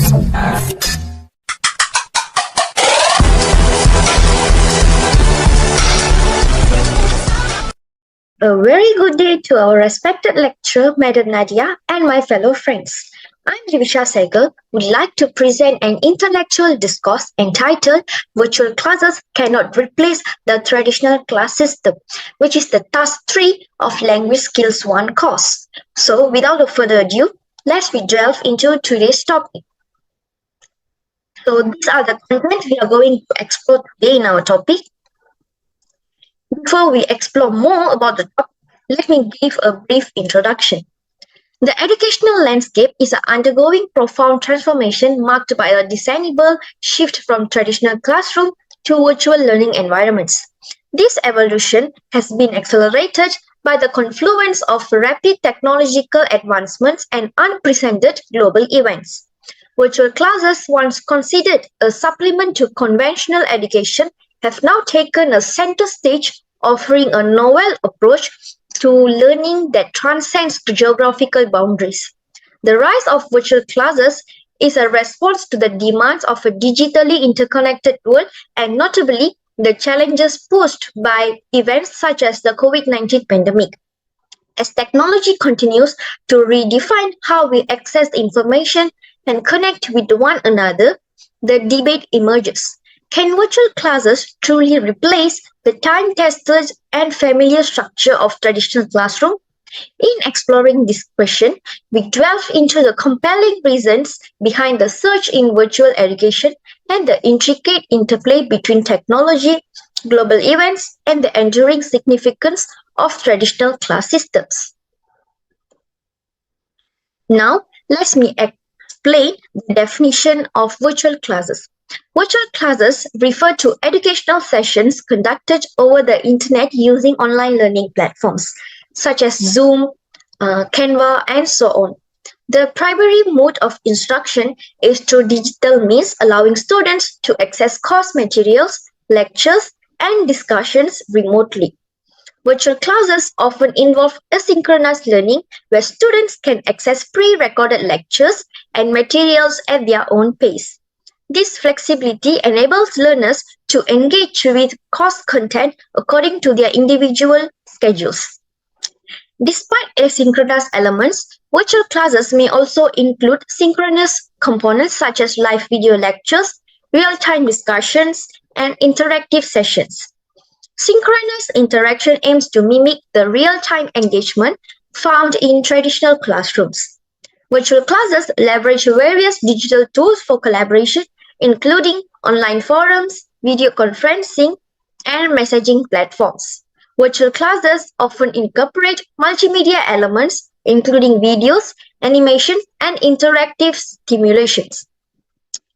A very good day to our respected lecturer, Madam Nadia, and my fellow friends. I'm LIVISHA SEGAR, would like to present an intellectual discourse entitled Virtual Classes Cannot Replace the Traditional Class System, which is the Task 3 of Language Skills 1 course. So, without further ado, let's delve into today's topic. So, these are the content we are going to explore today in our topic. Before we explore more about the topic, let me give a brief introduction. The educational landscape is undergoing profound transformation marked by a discernible shift from traditional classroom to virtual learning environments. This evolution has been accelerated by the confluence of rapid technological advancements and unprecedented global events. Virtual classes, once considered a supplement to conventional education, have now taken a center stage, offering a novel approach to learning that transcends geographical boundaries. The rise of virtual classes is a response to the demands of a digitally interconnected world and notably the challenges posed by events such as the COVID-19 pandemic. As technology continues to redefine how we access information and connect with one another, the debate emerges. Can virtual classes truly replace the time-tested and familiar structure of traditional classroom? In exploring this question, we delve into the compelling reasons behind the surge in virtual education and the intricate interplay between technology, global events, and the enduring significance of traditional class systems. Now, let me explain the definition of virtual classes. Virtual classes refer to educational sessions conducted over the internet using online learning platforms such as Zoom, Canva, and so on. The primary mode of instruction is through digital means, allowing students to access course materials, lectures, and discussions remotely. Virtual classes often involve asynchronous learning where students can access pre-recorded lectures and materials at their own pace. This flexibility enables learners to engage with course content according to their individual schedules. Despite asynchronous elements, virtual classes may also include synchronous components such as live video lectures, real-time discussions, and interactive sessions. Synchronous interaction aims to mimic the real-time engagement found in traditional classrooms. Virtual classes leverage various digital tools for collaboration, including online forums, video conferencing, and messaging platforms. Virtual classes often incorporate multimedia elements, including videos, animation, and interactive stimulations.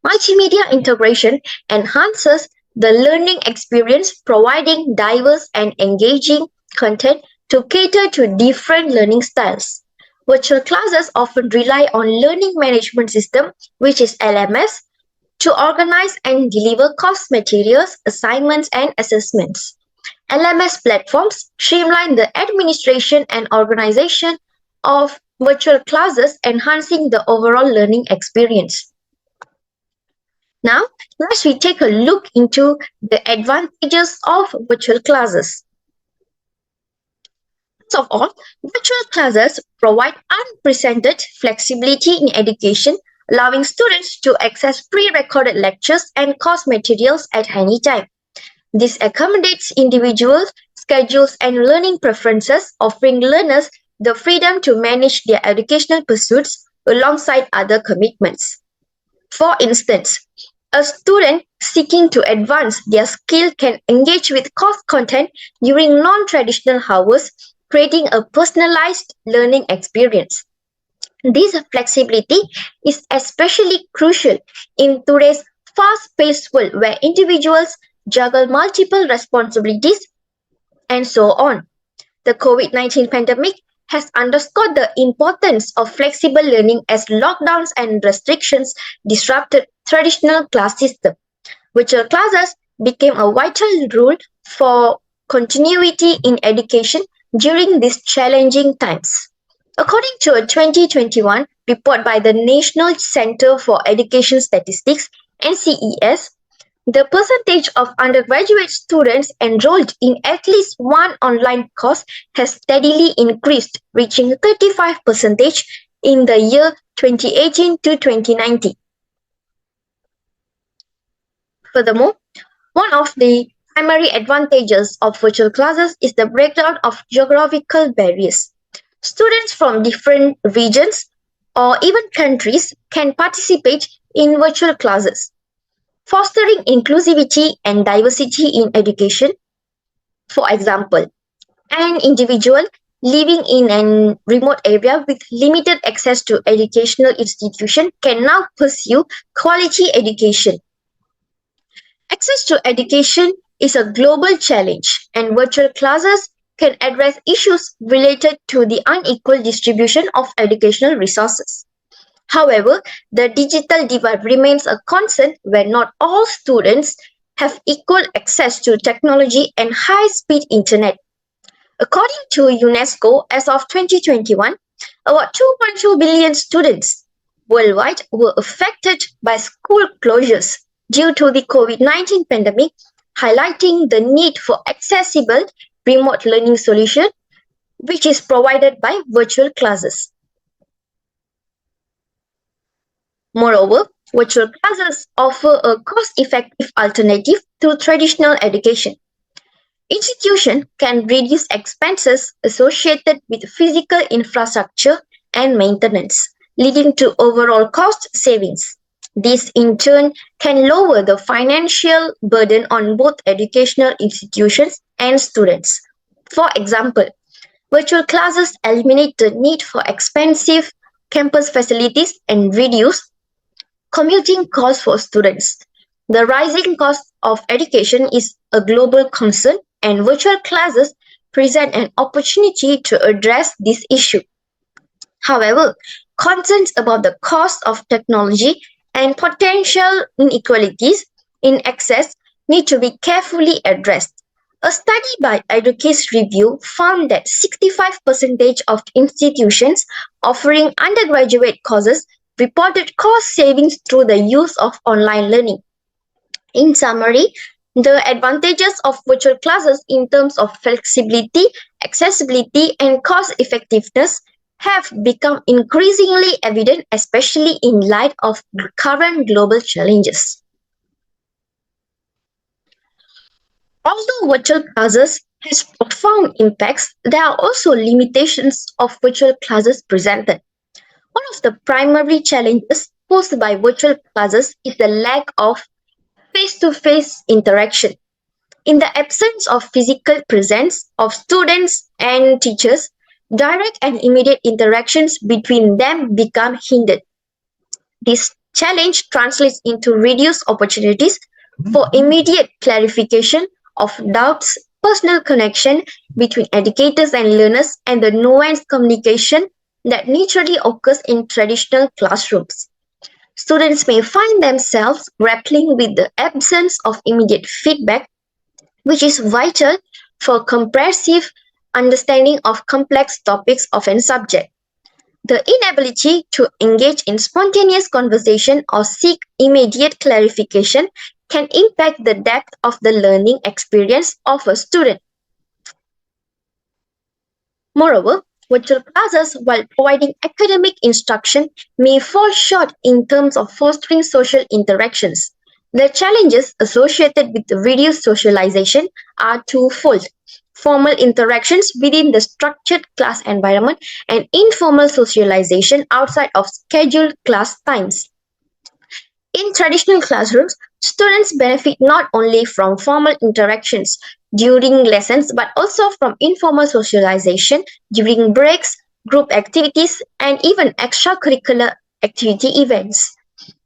Multimedia integration enhances the learning experience, providing diverse and engaging content to cater to different learning styles. Virtual classes often rely on learning management system, which is LMS, to organize and deliver course materials, assignments, and assessments. LMS platforms streamline the administration and organization of virtual classes, enhancing the overall learning experience. Now, let's take a look into the advantages of virtual classes. First of all, virtual classes provide unprecedented flexibility in education, allowing students to access pre-recorded lectures and course materials at any time. This accommodates individual schedules and learning preferences, offering learners the freedom to manage their educational pursuits alongside other commitments. For instance, a student seeking to advance their skill can engage with course content during non-traditional hours, creating a personalized learning experience. This flexibility is especially crucial in today's fast-paced world where individuals juggle multiple responsibilities and so on. The COVID-19 pandemic has underscored the importance of flexible learning as lockdowns and restrictions disrupted traditional class system. Virtual classes became a vital rule for continuity in education during these challenging times. According to a 2021 report by the National Center for Education Statistics (NCES), the percentage of undergraduate students enrolled in at least one online course has steadily increased, reaching 35% in the year 2018 to 2019. Furthermore, one of the primary advantages of virtual classes is the breakdown of geographical barriers. Students from different regions or even countries can participate in virtual classes, fostering inclusivity and diversity in education. For example, an individual living in a remote area with limited access to educational institutions can now pursue quality education. Access to education is a global challenge, and virtual classes can address issues related to the unequal distribution of educational resources. However, the digital divide remains a concern where not all students have equal access to technology and high speed internet. According to UNESCO, as of 2021, about 2.2 billion students worldwide were affected by school closures due to the COVID-19 pandemic, highlighting the need for accessible remote learning solution which is provided by virtual classes. Moreover, virtual classes offer a cost-effective alternative to traditional education. Institutions can reduce expenses associated with physical infrastructure and maintenance, leading to overall cost savings. This in turn can lower the financial burden on both educational institutions and students. For example, virtual classes eliminate the need for expensive campus facilities and reduce commuting costs for students. The rising cost of education is a global concern, and virtual classes present an opportunity to address this issue. However, concerns about the cost of technology and potential inequalities in access need to be carefully addressed. A study by Educase Review found that 65% of institutions offering undergraduate courses reported cost savings through the use of online learning. In summary, the advantages of virtual classes in terms of flexibility, accessibility, and cost effectiveness have become increasingly evident, especially in light of current global challenges. Although virtual classes has profound impacts, there are also limitations of virtual classes presented. One of the primary challenges posed by virtual classes is the lack of face-to-face interaction. In the absence of physical presence of students and teachers, direct and immediate interactions between them become hindered. This challenge translates into reduced opportunities for immediate clarification of doubts, personal connection between educators and learners, and the nuanced communication that naturally occurs in traditional classrooms. Students may find themselves grappling with the absence of immediate feedback, which is vital for comprehensive understanding of complex topics of a subject. The inability to engage in spontaneous conversation or seek immediate clarification can impact the depth of the learning experience of a student. Moreover, virtual classes, while providing academic instruction, may fall short in terms of fostering social interactions. The challenges associated with reduced socialization are twofold: formal interactions within the structured class environment and informal socialization outside of scheduled class times. In traditional classrooms, students benefit not only from formal interactions during lessons but also from informal socialization during breaks, group activities, and even extracurricular activity events.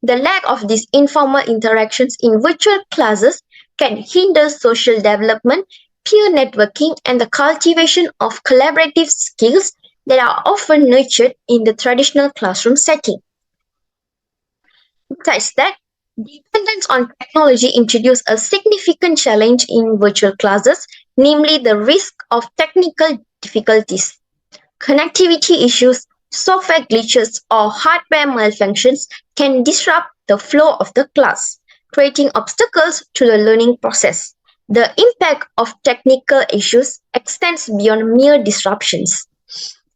The lack of these informal interactions in virtual classes can hinder social development, peer networking, and the cultivation of collaborative skills that are often nurtured in the traditional classroom setting. Besides that, dependence on technology introduces a significant challenge in virtual classes, namely the risk of technical difficulties. Connectivity issues, software glitches, or hardware malfunctions can disrupt the flow of the class, creating obstacles to the learning process. The impact of technical issues extends beyond mere disruptions.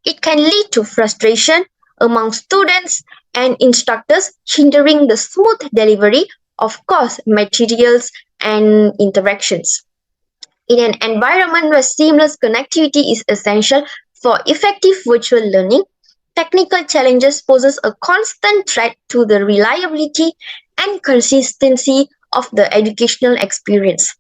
It can lead to frustration among students and instructors, hindering the smooth delivery of course materials and interactions. In an environment where seamless connectivity is essential for effective virtual learning, technical challenges poses a constant threat to the reliability and consistency of the educational experience.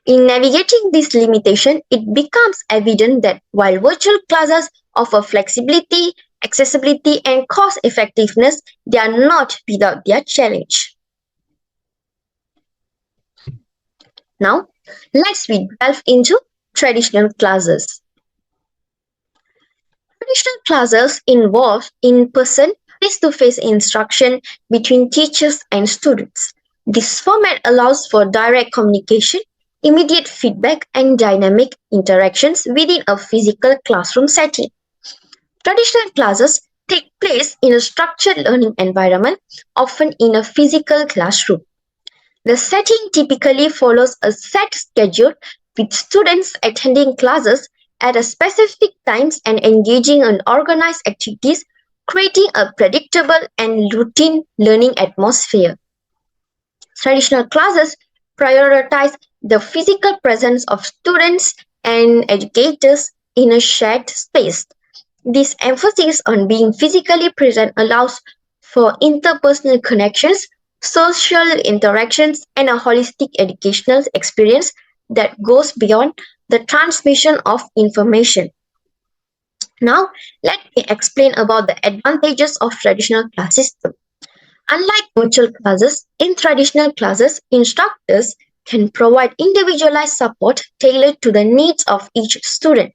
In navigating this limitation, it becomes evident that while virtual classes offer flexibility, accessibility, and cost effectiveness, they are not without their challenge. Now, let's delve into traditional classes. Traditional classes involve in-person, face-to-face instruction between teachers and students. This format allows for direct communication, immediate feedback, and dynamic interactions within a physical classroom setting. Traditional classes take place in a structured learning environment, often in a physical classroom. The setting typically follows a set schedule with students attending classes at a specific times and engaging in organized activities, creating a predictable and routine learning atmosphere. Traditional classes prioritize the physical presence of students and educators in a shared space. This emphasis on being physically present allows for interpersonal connections, social interactions, and a holistic educational experience that goes beyond the transmission of information. Now, let me explain about the advantages of traditional class system. Unlike virtual classes, in traditional classes, instructors can provide individualized support tailored to the needs of each student.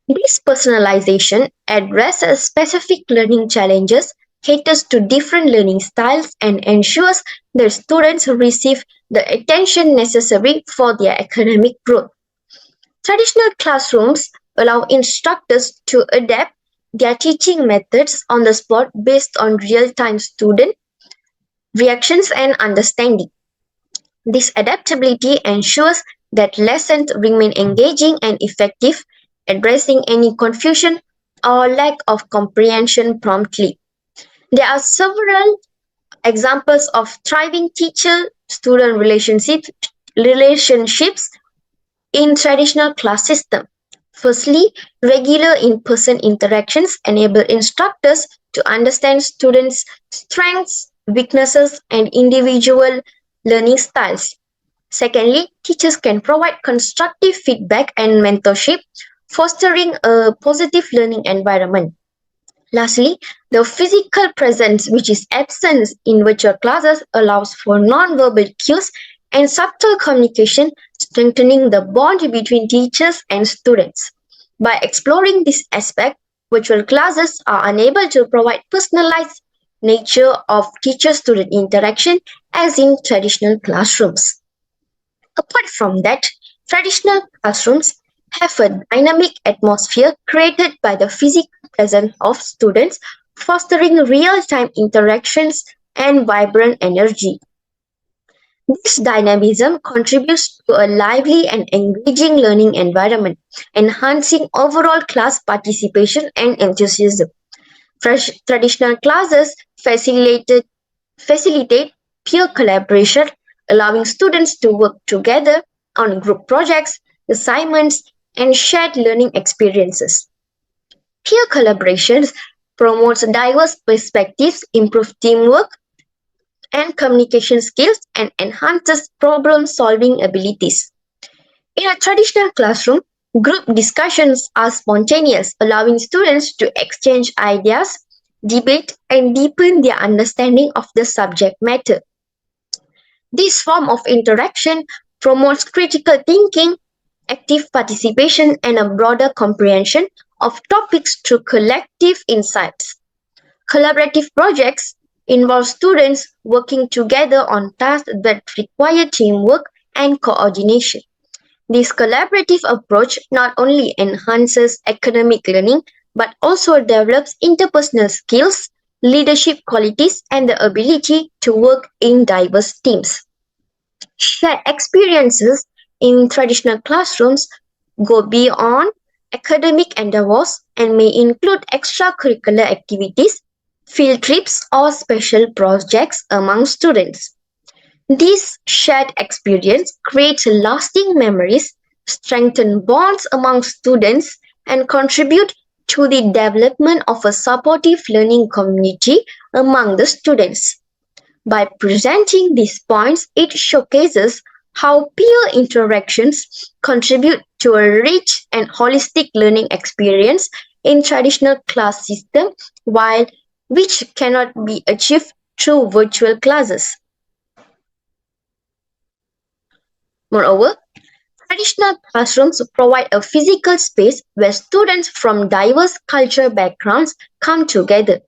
This personalization addresses specific learning challenges, caters to different learning styles, and ensures that students receive the attention necessary for their academic growth. Traditional classrooms allow instructors to adapt their teaching methods on the spot based on real-time student reactions and understanding. This adaptability ensures that lessons remain engaging and effective, addressing any confusion or lack of comprehension promptly. There are several examples of thriving teacher-student relationships in traditional class system. Firstly, regular in-person interactions enable instructors to understand students' strengths, weaknesses, and individual learning styles. Secondly, teachers can provide constructive feedback and mentorship, fostering a positive learning environment. Lastly, the physical presence, which is absent in virtual classes, allows for non-verbal cues and subtle communication, strengthening the bond between teachers and students. By exploring this aspect, virtual classes are unable to provide personalized nature of teacher-student interaction as in traditional classrooms. Apart from that, traditional classrooms have a dynamic atmosphere created by the physical presence of students, fostering real-time interactions and vibrant energy. This dynamism contributes to a lively and engaging learning environment, enhancing overall class participation and enthusiasm. Traditional classes facilitate peer collaboration, allowing students to work together on group projects, assignments, and shared learning experiences. Peer collaborations promotes diverse perspectives, improve teamwork and communication skills, and enhances problem-solving abilities. In a traditional classroom, group discussions are spontaneous, allowing students to exchange ideas, debate, and deepen their understanding of the subject matter. This form of interaction promotes critical thinking, active participation, and a broader comprehension of topics through collective insights. Collaborative projects involve students working together on tasks that require teamwork and coordination. This collaborative approach not only enhances academic learning but also develops interpersonal skills, leadership qualities, and the ability to work in diverse teams. Shared experiences in traditional classrooms go beyond academic endeavors and may include extracurricular activities, field trips, or special projects among students. This shared experience creates lasting memories, strengthen bonds among students, and contribute to the development of a supportive learning community among the students. By presenting these points, it showcases how peer interactions contribute to a rich and holistic learning experience in traditional class system while which cannot be achieved through virtual classes. Moreover, traditional classrooms provide a physical space where students from diverse cultural backgrounds come together.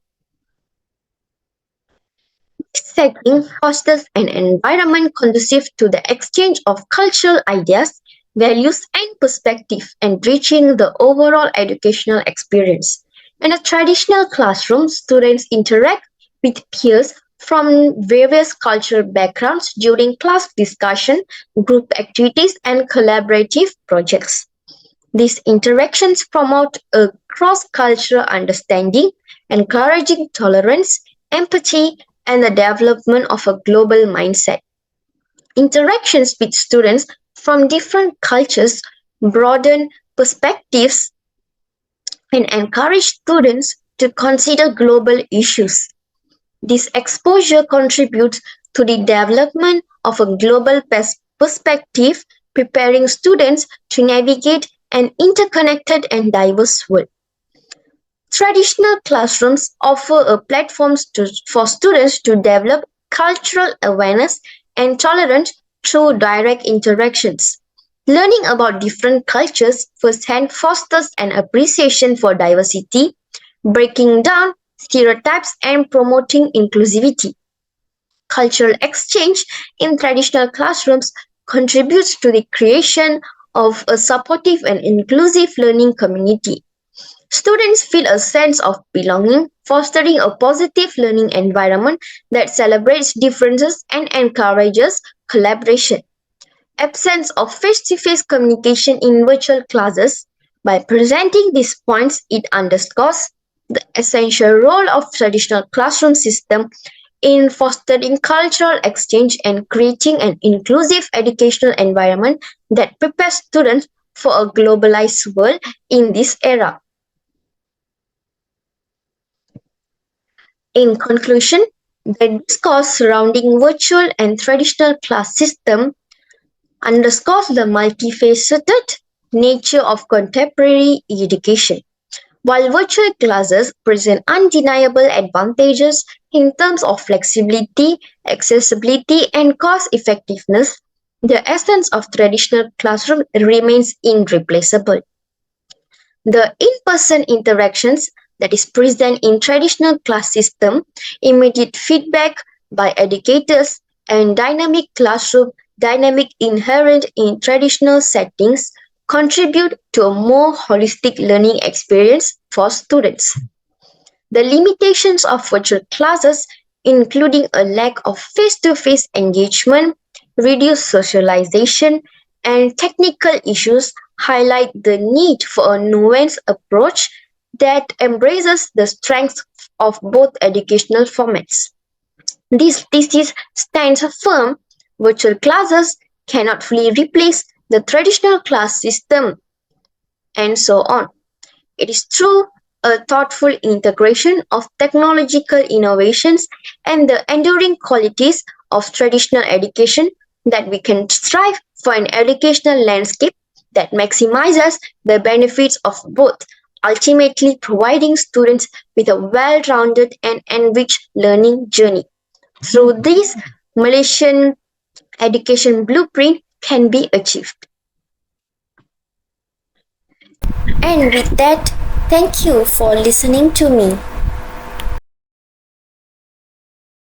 This setting fosters an environment conducive to the exchange of cultural ideas, values, and perspective, enriching the overall educational experience. In a traditional classroom, students interact with peers from various cultural backgrounds during class discussion, group activities, and collaborative projects. These interactions promote a cross-cultural understanding, encouraging tolerance, empathy, and the development of a global mindset. Interactions with students from different cultures broaden perspectives and encourage students to consider global issues. This exposure contributes to the development of a global perspective, preparing students to navigate an interconnected and diverse world. Traditional classrooms offer a platform for students to develop cultural awareness and tolerance through direct interactions. Learning about different cultures firsthand fosters an appreciation for diversity, breaking down stereotypes and promoting inclusivity. Cultural exchange in traditional classrooms contributes to the creation of a supportive and inclusive learning community. Students feel a sense of belonging, fostering a positive learning environment that celebrates differences and encourages collaboration. Absence of face-to-face communication in virtual classes. By presenting these points, it underscores the essential role of traditional classroom system in fostering cultural exchange and creating an inclusive educational environment that prepares students for a globalized world in this era. In conclusion, the discourse surrounding virtual and traditional class system underscores the multifaceted nature of contemporary education. While virtual classes present undeniable advantages in terms of flexibility, accessibility, and cost effectiveness, the essence of traditional classroom remains irreplaceable. The in-person interactions that is present in traditional class system, immediate feedback by educators, and dynamic classroom dynamic inherent in traditional settings contribute to a more holistic learning experience for students. The limitations of virtual classes, including a lack of face-to-face engagement, reduced socialization, and technical issues, highlight the need for a nuanced approach that embraces the strengths of both educational formats. This thesis stands firm. Virtual classes cannot fully replace the traditional class system, and so on. It is through a thoughtful integration of technological innovations and the enduring qualities of traditional education that we can strive for an educational landscape that maximizes the benefits of both, ultimately providing students with a well-rounded and enriched learning journey. Through this, Malaysian education blueprint can be achieved. And with that, thank you for listening to me.